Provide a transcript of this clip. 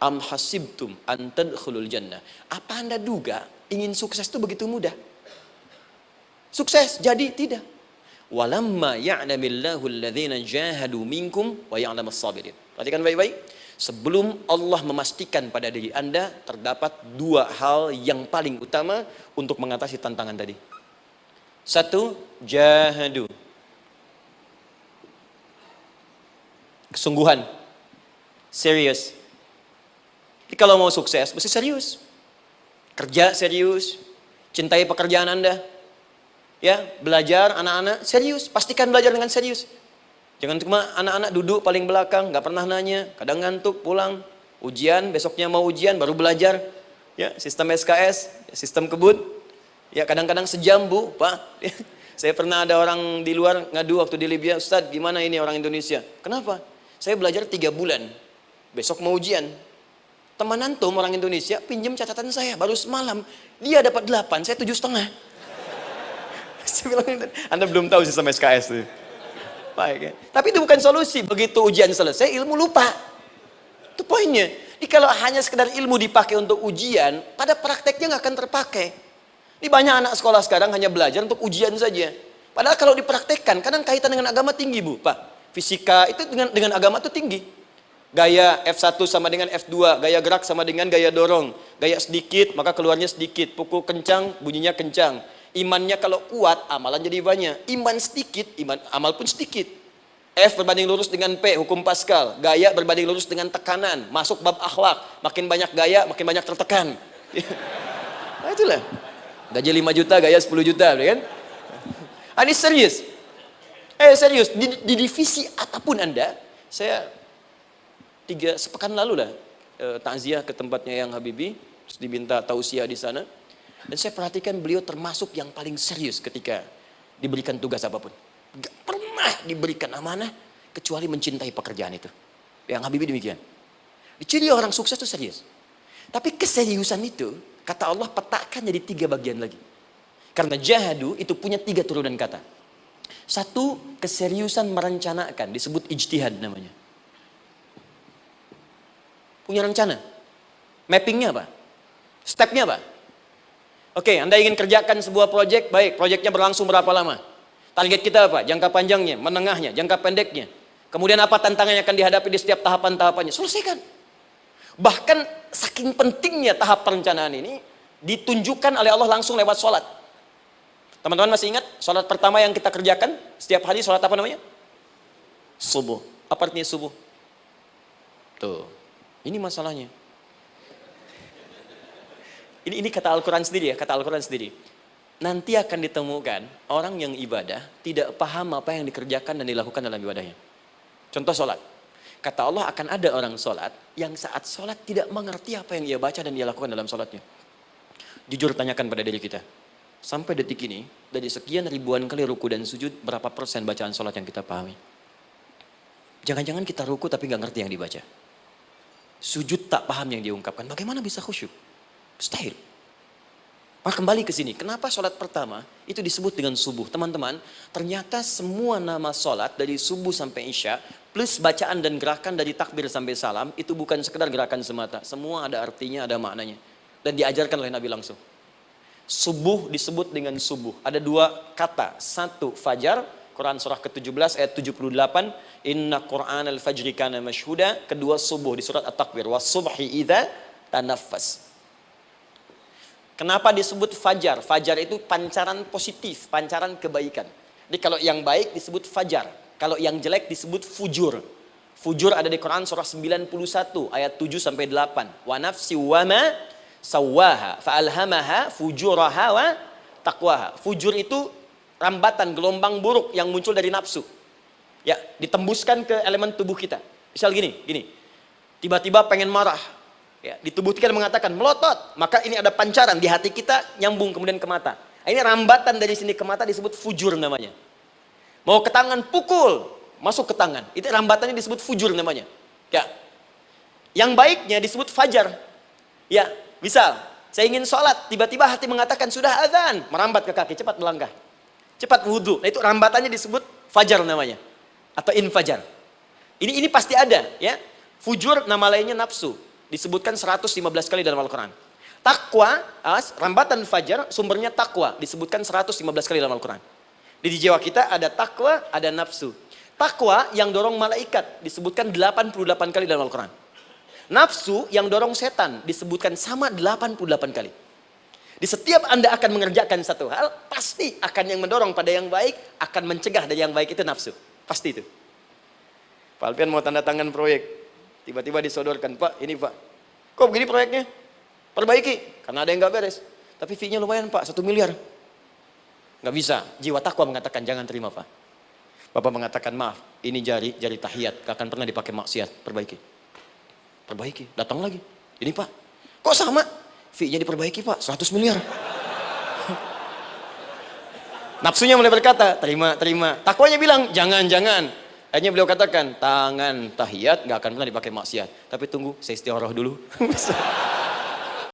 Am hasibtum an tadkhulul jannah. Apa Anda duga ingin sukses itu begitu mudah? Sukses jadi tidak. Walamma ya'lamillahu alladhina jahadu minkum wa ya'lamas sabirin. Perhatikan baik-baik. Sebelum Allah memastikan pada diri Anda terdapat dua hal yang paling utama untuk mengatasi tantangan tadi. Satu, jahadu. Kesungguhan. Serius. Jadi kalau mau sukses, mesti serius. Kerja serius. Cintai pekerjaan Anda. Ya, belajar anak-anak serius. Pastikan belajar dengan serius. Jangan cuma anak-anak duduk paling belakang, nggak pernah nanya, kadang ngantuk, pulang. Ujian, besoknya mau ujian, baru belajar. Ya, sistem SKS, sistem kebut. Ya, kadang-kadang sejam, Bu, Pak. Ya, saya pernah ada orang di luar ngadu waktu di Libya, Ustadz, gimana ini orang Indonesia? Kenapa? Saya belajar 3 bulan. Besok mau ujian. Teman antum orang Indonesia pinjam catatan saya baru semalam. Dia dapat 8, saya 7,5. Saya bilang, Anda belum tahu sistem SKS itu. Baik, ya. Tapi itu bukan solusi. Begitu ujian selesai, ilmu lupa. Itu poinnya. Jadi kalau hanya sekedar ilmu dipakai untuk ujian, pada prakteknya nggak akan terpakai. Ini banyak anak sekolah sekarang hanya belajar untuk ujian saja. Padahal kalau dipraktekkan, kadang kaitan dengan agama tinggi, Bu, Pak. Fisika itu dengan agama itu tinggi. Gaya F1 sama dengan F2, gaya gerak sama dengan gaya dorong. Gaya sedikit, maka keluarnya sedikit. Pukul kencang, bunyinya kencang. Imannya kalau kuat, amalan jadi banyak. Iman sedikit, amal pun sedikit. F berbanding lurus dengan P, hukum Pascal. Gaya berbanding lurus dengan tekanan. Masuk bab akhlak. Makin banyak gaya, makin banyak tertekan. Nah itulah. Gaji 5 juta, gaya 10 juta. Kan? Ini serius. Serius. Di divisi apapun Anda, saya 3 sepekan lalu lah takziah ke tempatnya yang Habibie, terus diminta tausiah di sana. Dan saya perhatikan beliau termasuk yang paling serius ketika diberikan tugas apapun. Gak pernah diberikan amanah kecuali mencintai pekerjaan itu. Yang Habibie demikian. Ciri orang sukses itu serius. Tapi keseriusan itu, kata Allah petakan jadi 3 bagian lagi. Karena jahadu itu punya 3 turunan kata. Satu, keseriusan merencanakan, disebut ijtihad namanya. Punya rencana. Mappingnya apa? Stepnya apa? Oke, Anda ingin kerjakan sebuah proyek, baik, proyeknya berlangsung berapa lama? Target kita apa? Jangka panjangnya, menengahnya, jangka pendeknya. Kemudian apa tantangan yang akan dihadapi di setiap tahapan-tahapannya? Selesaikan. Bahkan saking pentingnya tahap perencanaan ini, ditunjukkan oleh Allah langsung lewat sholat. Teman-teman masih ingat? Sholat pertama yang kita kerjakan, setiap hari sholat apa namanya? Subuh. Apa artinya subuh? Tuh, ini masalahnya. Ini kata Al-Quran sendiri ya, kata Al-Quran sendiri. Nanti akan ditemukan orang yang ibadah tidak paham apa yang dikerjakan dan dilakukan dalam ibadahnya. Contoh sholat. Kata Allah akan ada orang sholat yang saat sholat tidak mengerti apa yang ia baca dan ia lakukan dalam sholatnya. Jujur tanyakan pada diri kita. Sampai detik ini, dari sekian ribuan kali ruku dan sujud, berapa persen bacaan sholat yang kita pahami? Jangan-jangan kita ruku tapi nggak ngerti yang dibaca. Sujud tak paham yang diungkapkan. Bagaimana bisa khusyuk? Mustahil. Maka kembali ke sini. Kenapa sholat pertama itu disebut dengan subuh? Teman-teman, ternyata semua nama sholat dari subuh sampai isya, plus bacaan dan gerakan dari takbir sampai salam, itu bukan sekedar gerakan semata. Semua ada artinya, ada maknanya. Dan diajarkan oleh Nabi langsung. Subuh disebut dengan subuh. Ada 2 kata. Satu, fajar. Quran surah ke-17 ayat 78. Inna Qur'an al-fajri kana mashhuda. Kedua, subuh di surat At-Takwir. Was-subhi idza tanaffas. Kenapa disebut fajar? Fajar itu pancaran positif, pancaran kebaikan. Jadi kalau yang baik disebut fajar. Kalau yang jelek disebut fujur. Fujur ada di Quran surah 91 ayat 7 sampai 8. Wa nafsi wa ma sawwaha fa'alhamaha fujuraha wa taqwaha. Fujur itu rambatan, gelombang buruk yang muncul dari nafsu. Ya, ditembuskan ke elemen tubuh kita. Misal gini. Tiba-tiba pengen marah. Ya, di tubuh kita mengatakan melotot, maka ini ada pancaran di hati kita nyambung kemudian ke mata. Ini rambatan dari sini ke mata disebut fujur namanya. Mau ke tangan pukul, masuk ke tangan. Itu rambatannya disebut fujur namanya. Ya. Yang baiknya disebut fajar. Ya, misal saya ingin sholat, tiba-tiba hati mengatakan sudah azan, merambat ke kaki, cepat melangkah. Cepat wudhu. Nah, itu rambatannya disebut fajar namanya. Atau infajar. Ini pasti ada, ya. Fujur nama lainnya nafsu. disebutkan 115 kali dalam Al-Quran. Takwa, rambatan fajar, sumbernya takwa, disebutkan 115 kali dalam Al-Quran. Di jiwa kita ada takwa, ada nafsu. Takwa yang dorong malaikat, disebutkan 88 kali dalam Al-Quran. Nafsu yang dorong setan, disebutkan sama 88 kali. Di setiap Anda akan mengerjakan satu hal, pasti akan yang mendorong pada yang baik, akan mencegah dari yang baik itu nafsu. Pasti itu. Pak Alfian mau tanda tangan proyek. Tiba-tiba disodorkan, Pak, ini Pak. Kok begini proyeknya? Perbaiki, karena ada yang nggak beres. Tapi fee-nya lumayan Pak, 1 miliar. Nggak bisa, jiwa takwa mengatakan jangan terima Pak. Bapak mengatakan maaf, ini jari tahiyat, gak akan pernah dipakai maksiat, perbaiki, datang lagi. Ini Pak, kok sama? Fee-nya diperbaiki Pak, 100 miliar. Nafsunya mulai berkata, terima. Takwanya bilang, jangan. Akhirnya beliau katakan, tangan tahiyat gak akan pernah dipakai maksiat. Tapi tunggu, saya istiqoroh dulu.